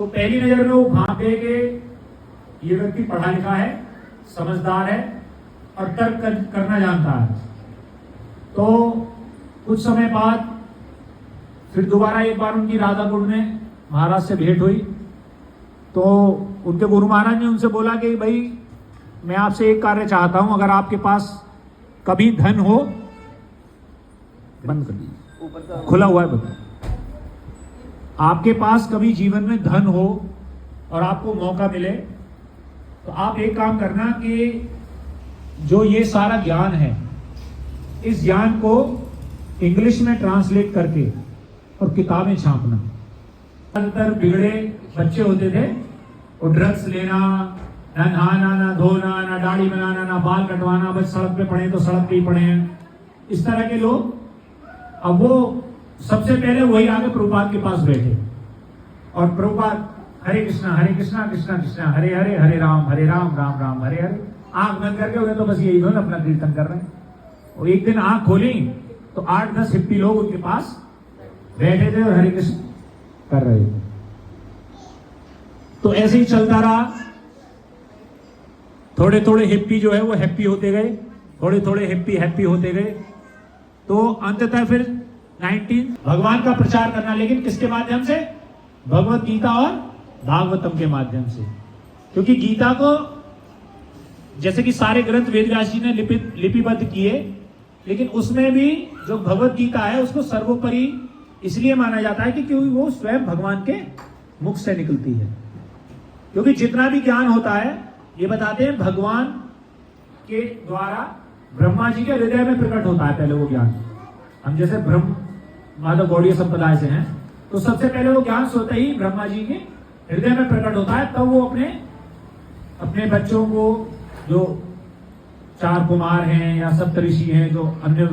तो पहली नजर में वो भाप दे के ये व्यक्ति पढ़ा लिखा है, समझदार है और तर्क करना जानता है। तो कुछ समय बाद फिर दोबारा एक बार उनकी राधाकुंड में महाराज से भेंट हुई। तो उनके गुरु महाराज ने उनसे बोला कि भाई मैं आपसे एक कार्य चाहता हूं, अगर आपके पास कभी धन हो, बंद कर दीजिए, खुला हुआ है बंद, आपके पास कभी जीवन में धन हो और आपको मौका मिले तो आप एक काम करना कि जो ये सारा ज्ञान है, इस ज्ञान को इंग्लिश में ट्रांसलेट करके और किताबें छापना। ज्यादातर बिगड़े बच्चे होते थे, वो ड्रग्स लेना, ना नहाना, ना धोना, ना दाढ़ी बनाना, ना बाल कटवाना, बस सड़क पे पड़े तो सड़क पे ही पड़े हैं, इस तरह के लोग। अब वो सबसे पहले वही आगे प्रभुपाद के पास बैठे और प्रभुपाद हरे कृष्णा कृष्णा कृष्णा हरे हरे, हरे राम राम राम हरे हरे, आंख बंद करके उन्हें तो बस यही दोनों अपना कीर्तन कर रहे हैं। और एक दिन आंख खोली तो 8-10 हिप्पी लोग उनके पास बैठे थे और हरे कृष्ण कर रहे थे। तो ऐसे ही चलता रहा, थोड़े थोड़े हिप्पी जो है वो हैप्पी होते गए, थोड़े थोड़े हिप्पी हैप्पी होते गए। तो अंततः फिर 19 भगवान का प्रचार करना, लेकिन किसके माध्यम से? भगवत गीता और भागवतम के माध्यम से। क्योंकि गीता को जैसे कि सारे ग्रंथ वेद व्यास जी ने लिपिबद्ध किए, लेकिन उसमें भी जो भगवत गीता है उसको सर्वोपरि इसलिए माना जाता है कि क्योंकि वो स्वयं भगवान के मुख से निकलती है। क्योंकि जितना भी ज्ञान होता है, ये बताते हैं भगवान के द्वारा ब्रह्मा जी के हृदय में प्रकट होता है पहले वो ज्ञान। हम जैसे ब्रह्म माधव गौड़ीय संप्रदाय से हैं, तो सबसे पहले वो ज्ञान स्वतः ही ब्रह्मा जी के हृदय में प्रकट होता है, तब वो अपने बच्चों को, जो 4 कुमार हैं या सप्तऋषि हैं, जो अन्य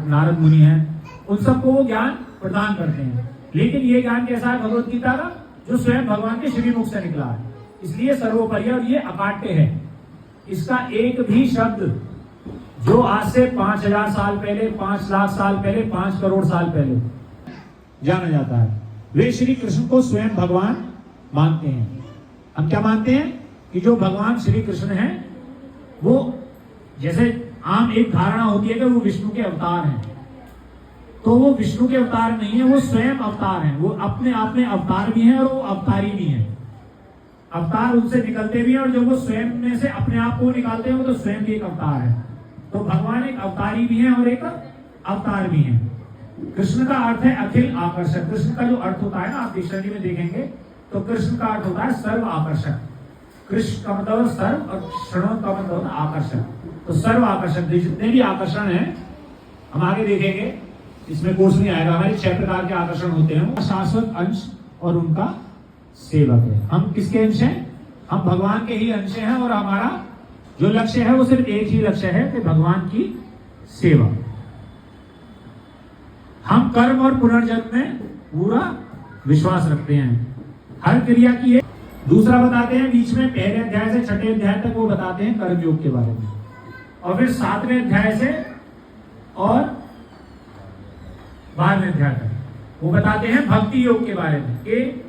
नारद मुनि हैं, उन सबको वो ज्ञान प्रदान करते हैं। लेकिन ये ज्ञान कैसा है भगवत गीता का? जो स्वयं भगवान के श्रीमुख से निकला है, इसलिए सर्वोपरि और ये अकाट्य है। इसका एक भी शब्द जो आज से 5000 साल पहले, 5 लाख साल पहले, 5 करोड़ साल पहले जाना जाता है, वे श्री कृष्ण को स्वयं भगवान मानते हैं। हम क्या मानते हैं कि जो भगवान श्री कृष्ण हैं वो, जैसे आम एक धारणा होती है कि वो विष्णु के अवतार हैं, तो वो विष्णु के अवतार नहीं है, वो स्वयं अवतार हैं। वो अपने आप में अवतार भी हैं और वो अवतारी भी हैं। अवतार उनसे निकलते भी हैं और जो वो स्वयं में से अपने आप को निकालते हैं वो तो स्वयं भी एक अवतार है। तो भगवान एक अवतारी भी हैं और एक अवतार भी हैं। कृष्ण का अर्थ है अखिल आकर्षक। कृष्ण का जो अर्थ होता है ना, आप डिक्शनरी में देखेंगे तो कृष्ण का अर्थ होता है सर्व आकर्षक। कृष्ण का मतलब सर्व और क्षण का मतलब होता है आकर्षक। तो सर्व आकर्षक जितने भी आकर्षण हैं, हम आगे देखेंगे, इसमें कोर्स नहीं आएगा, हमारे 6 प्रकार के आकर्षण होते हैं। शाश्वत अंश और उनका सेवक है। हम किसके अंश हैं? हम भगवान के ही अंश हैं और हमारा जो लक्ष्य है वो सिर्फ एक ही लक्ष्य है कि भगवान की सेवा। हम कर्म और पुनर्जन्म में पूरा विश्वास रखते हैं, हर क्रिया की है। दूसरा बताते हैं बीच में, पहले अध्याय से 6ठे अध्याय तक वो बताते हैं कर्म योग के बारे में, और फिर 7वें अध्याय से और 12वें अध्याय तक वो बताते हैं भक्ति योग के बारे में, कि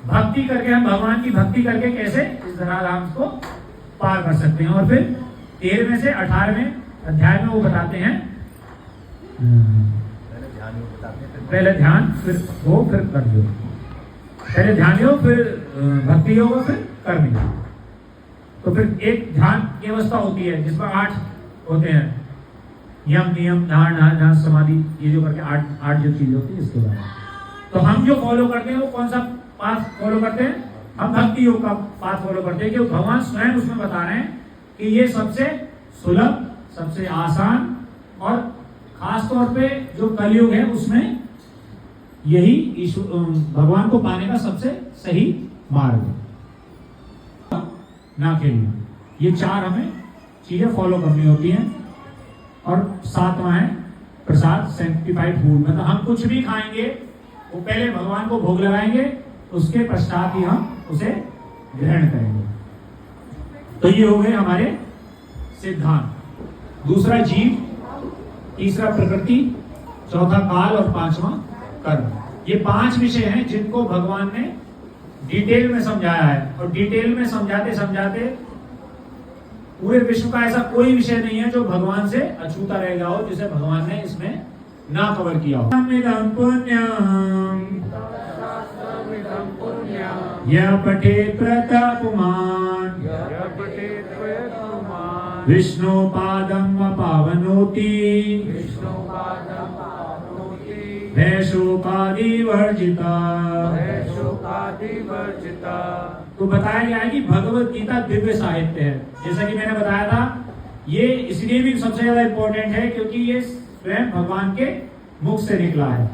भक्ति करके हम भगवान की भक्ति करके कैसे इस धराधाम को पार कर सकते हैं। और फिर 13वें से 18वें अध्याय में वो बताते हैं पहले ध्यान, फिर वो, फिर कर्म योग। पहले ध्यान योग, फिर भक्ति योग, फिर कर्म योग। तो फिर एक ध्यान की अवस्था होती है जिसमें 8 होते हैं, यम, नियम, ध्यान, समाधि, ये जो करके 8 जो चीजें होती है इसके बाद। तो हम जो फॉलो करते हैं वो कौन सा पाथ फॉलो करते हैं? हम भक्ति योग का पाथ फॉलो करते हैं, क्योंकि भगवान स्वयं उसमें बता रहे हैं कि ये सबसे सुलभ, सबसे आसान और खास तौर पे जो कलयुग है उसमें यही भगवान को पाने का सबसे सही मार्ग है। ना खेलना, ये 4 हमें चीजें फॉलो करनी होती हैं। और 7वां है प्रसाद, सैंक्टिफाइड फूड। मतलब हम कुछ भी खाएंगे वो पहले भगवान को भोग लगाएंगे, उसके पश्चात ही हम उसे ग्रहण करेंगे। तो ये हो गए हमारे सिद्धांत। दूसरा जीव, तीसरा प्रकृति, चौथा काल और 5वां कर्म। ये 5 विषय हैं जिनको भगवान ने डिटेल में समझाया है, और डिटेल में समझाते समझाते पूरे विश्व का ऐसा कोई विषय नहीं है जो भगवान से अछूता रह गया हो, जिसे भगवान ने इसमें ना कवर किया हो। यह पठेत प्रतापमान विष्णु पादम पावनोति शोकादि वर्जिता। तो बताया गया है कि भगवत गीता दिव्य साहित्य है। जैसा कि मैंने बताया था, ये इसलिए भी सबसे ज्यादा इंपॉर्टेंट है क्योंकि ये स्वयं भगवान के मुख से निकला है,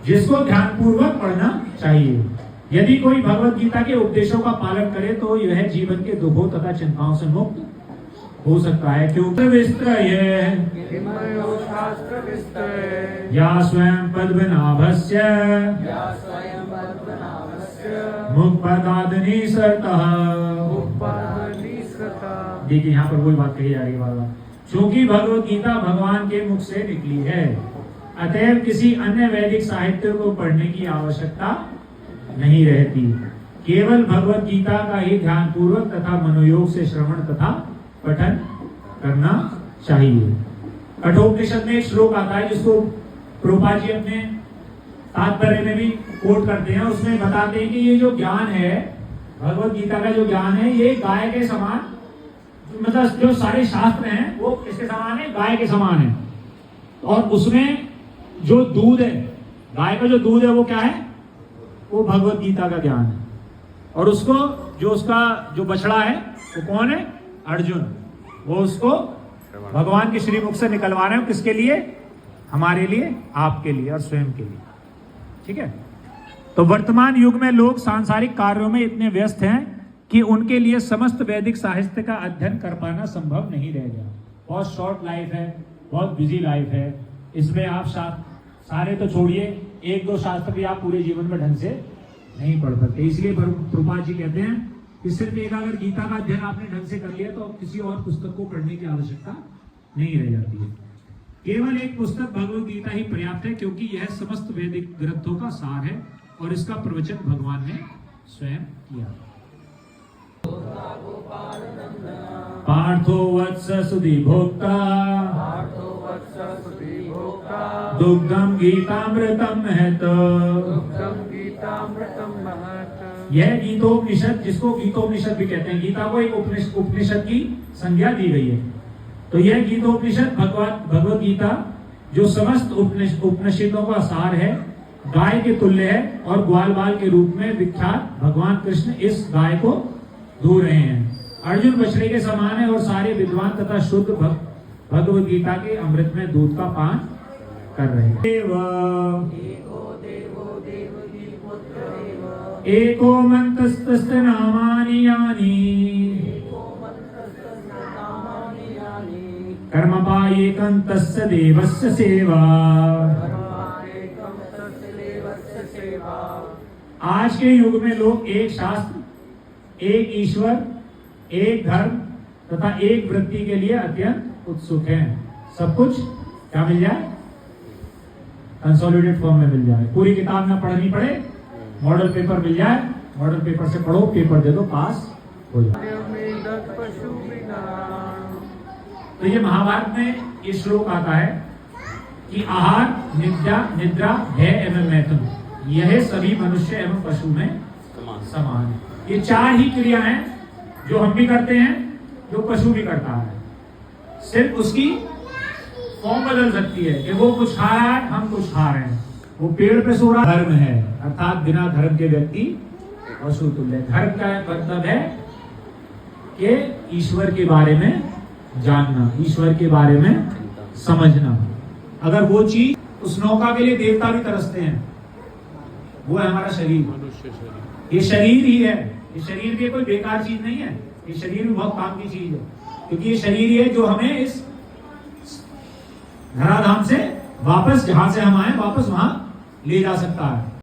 जिसको ध्यानपूर्वक पढ़ना चाहिए। यदि कोई भगवत गीता के उपदेशों का पालन करे तो यह जीवन के दुखों तथा चिंताओं से मुक्त हो सकता है। क्योंकि या स्वयं पद्मनाभस्य मुखपदादनि सरतः। देखिए यहाँ पर वही बात कही जा रही है बाबा, क्योंकि भगवत गीता भगवान के मुख से निकली है, अतएव किसी अन्य वैदिक साहित्य को पढ़ने की आवश्यकता नहीं रहती। केवल भगवत गीता का ही ध्यानपूर्वक तथा मनोयोग से श्रवण तथा पठन करना चाहिए। कठोपनिषद में एक श्लोक आता है जिसको प्रभुपाद जी अपने तात्पर्य में भी कोट करते हैं। उसमें बताते हैं कि ये जो ज्ञान है, भगवत गीता का जो ज्ञान है, ये गाय के समान, मतलब जो सारे शास्त्र हैं वो किसके समान है? गाय के समान है। और उसमें जो दूध है, गाय का जो दूध है वो क्या है? वो भगवत गीता का ज्ञान है। और उसको जो उसका जो बछड़ा है वो कौन है? अर्जुन। वो उसको भगवान के श्रीमुख से निकलवा रहे हैं। किसके लिए? हमारे लिए, आपके लिए और स्वयं के लिए। ठीक है। तो वर्तमान युग में लोग सांसारिक कार्यों में इतने व्यस्त हैं कि उनके लिए समस्त वैदिक साहित्य का अध्ययन कर पाना संभव नहीं रह गया। बहुत शॉर्ट लाइफ है, बहुत बिजी लाइफ है। इसमें आप सारे तो छोड़िए, एक दो शास्त्र भी आप पूरे जीवन में ढंग से नहीं पढ़ सकते। इसलिए प्रभुपाद जी कहते हैं कि सिर्फ एक अगर गीता का अध्ययन आपने ढंग से कर लिया तो किसी और पुस्तक को पढ़ने की आवश्यकता नहीं रह जाती है। केवल एक पुस्तक भगवत गीता ही पर्याप्त है, क्योंकि यह समस्त वैदिक ग्रंथों का सार है और इसका प्रवचन भगवान ने स्वयं किया। पार्थो वत्स सुधी भोक्ता दुग्धम गीतामृतम महत। यह गीतोपनिषद, जिसको गीतोपनिषद भी कहते हैं, गीता को एक उपनिषद की संज्ञा दी गई है। तो यह गीतोपनिषद भगवत गीता जो समस्त उपनिषदों का सार है, गाय के तुल्य है और ग्वाल बाल के रूप में विख्यात भगवान कृष्ण इस गाय को धो रहे हैं। अर्जुन बछड़े के समान है और सारे विद्वान तथा शुद्ध भगवत गीता के अमृत में दूध का पान कर रहे हैं। एको मंतस्तस्य नामानि यानि कर्मपायेकं तस्य देवस्य सेवा। आज के युग में लोग एक शास्त्र, एक ईश्वर, एक धर्म तथा एक वृत्ति के लिए अत्यंत उत्सुक हैं। सब कुछ क्या मिल जाए? कंसोलिडेटेड फॉर्म में मिल जाए। पूरी किताब में पढ़नी पड़े, मॉडल पेपर मिल जाए, मॉडल पेपर से पढ़ो, पेपर दे दो, पास हो जाए। तो ये महाभारत में ये श्लोक आता है कि आहार, निद्रा, भय एवं मैथुन, यह सभी मनुष्य एवं पशु में समान है। ये चार ही क्रिया हैं जो हम भी करते हैं, जो पशु भी करता है। सिर्फ उसकी फॉर्म बदल सकती है कि वो कुछ खा रहा है, हम कुछ खा रहे हैं। वो पेड़ पे सो रहा धर्म है, अर्थात बिना धर्म के व्यक्ति पशु तुल्य। धर्म का मतलब है कि ईश्वर के बारे में जानना, ईश्वर के बारे में समझना। अगर वो चीज, उस नौका के लिए देवता भी तरसते हैं, वो है हमारा शरीर। ये शरीर ही है, ये शरीर भी कोई बेकार चीज नहीं है, ये शरीर भी बहुत काम की चीज है, क्योंकि ये शरीर ही है जो हमें इस धराधाम से वापस, जहां से हम आए, वापस वहां ले जा सकता है।